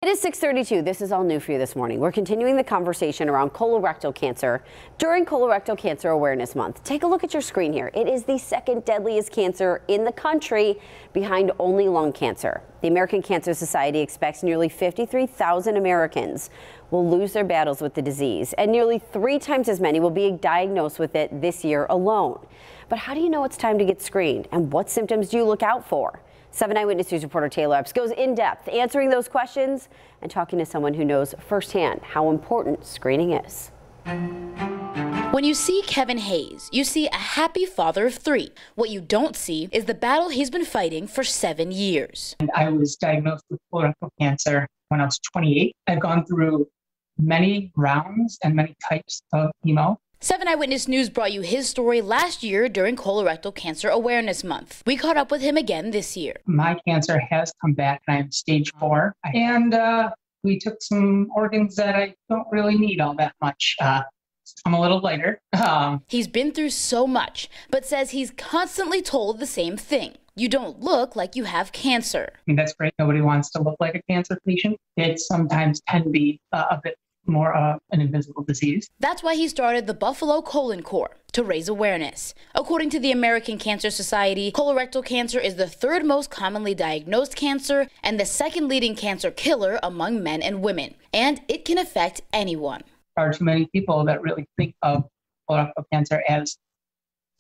It is 6:32. This is all new for you this morning. We're continuing the conversation around colorectal cancer during Colorectal Cancer Awareness Month. Take a look at your screen here. It is the second deadliest cancer in the country, behind only lung cancer. The American Cancer Society expects nearly 53,000 Americans will lose their battles with the disease, and nearly 3 times as many will be diagnosed with it this year alone. But how do you know it's time to get screened, and what symptoms do you look out for? 7 Eyewitness News reporter Taylor Epps goes in depth answering those questions and talking to someone who knows firsthand how important screening is. When you see Kevin Hayes, you see a happy father of 3. What you don't see is the battle he's been fighting for 7 years. And I was diagnosed with colorectal cancer when I was 28. I've gone through many rounds and many types of chemo. 7 Eyewitness News brought you his story last year during Colorectal Cancer Awareness Month. We caught up with him again this year. My cancer has come back and I'm stage 4. And we took some organs that I don't really need all that much. I'm a little lighter. He's been through so much, but says he's constantly told the same thing. You don't look like you have cancer. I mean, that's great. Nobody wants to look like a cancer patient. It sometimes can be a bit more an invisible disease. That's why he started the Buffalo Colon Corps, to raise awareness. According to the American Cancer Society, colorectal cancer is the 3rd most commonly diagnosed cancer and the 2nd leading cancer killer among men and women. And it can affect anyone. There are too many people that really think of colorectal cancer as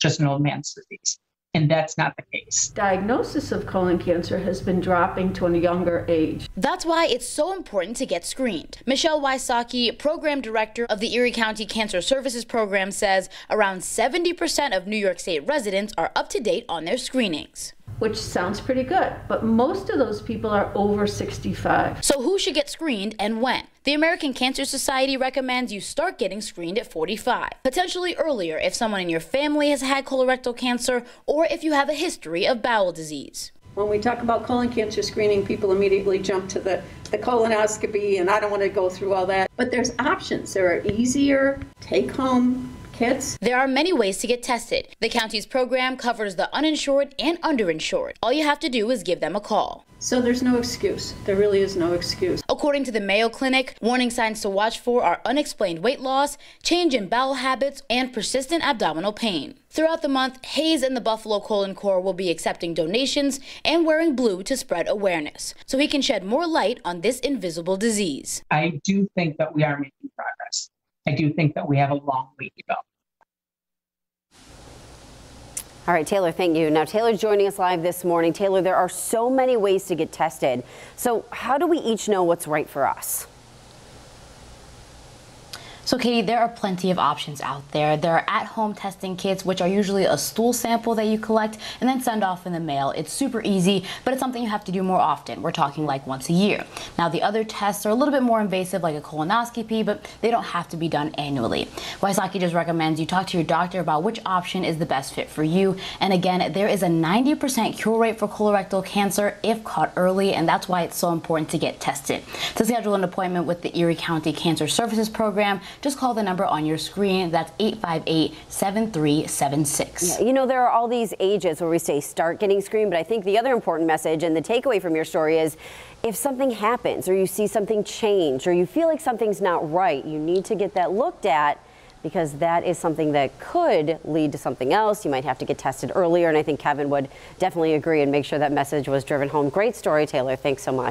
just an old man's disease. And that's not the case. Diagnosis of colon cancer has been dropping to a younger age. That's why it's so important to get screened. Michelle Wysocki, program director of the Erie County Cancer Services Program, says around 70% of New York State residents are up to date on their screenings. Which sounds pretty good, but most of those people are over 65. So who should get screened and when? The American Cancer Society recommends you start getting screened at 45, potentially earlier if someone in your family has had colorectal cancer or if you have a history of bowel disease. When we talk about colon cancer screening, people immediately jump to the colonoscopy, and I don't want to go through all that. But there's options. There are easier take-home kits. There are many ways to get tested. The county's program covers the uninsured and underinsured. All you have to do is give them a call. So there's no excuse. There really is no excuse. According to the Mayo Clinic, warning signs to watch for are unexplained weight loss, change in bowel habits, and persistent abdominal pain. Throughout the month, Hayes and the Buffalo Colon Corps will be accepting donations and wearing blue to spread awareness, so he can shed more light on this invisible disease. I do think that we are making progress. I do think that we have a long way to go. All right, Taylor, thank you. Now, Taylor's joining us live this morning. Taylor, there are so many ways to get tested. So how do we each know what's right for us? So, Katie, there are plenty of options out there. There are at-home testing kits, which are usually a stool sample that you collect and then send off in the mail. It's super easy, but it's something you have to do more often. We're talking like once a year. Now, the other tests are a little bit more invasive, like a colonoscopy, but they don't have to be done annually. Wysocki just recommends you talk to your doctor about which option is the best fit for you. And again, there is a 90% cure rate for colorectal cancer if caught early, and that's why it's so important to get tested. To schedule an appointment with the Erie County Cancer Services Program, just call the number on your screen. That's 858-7376. Yeah, you know, there are all these ages where we say start getting screened, but I think the other important message and the takeaway from your story is if something happens or you see something change or you feel like something's not right, you need to get that looked at, because that is something that could lead to something else. You might have to get tested earlier, and I think Kevin would definitely agree and make sure that message was driven home. Great story, Taylor. Thanks so much.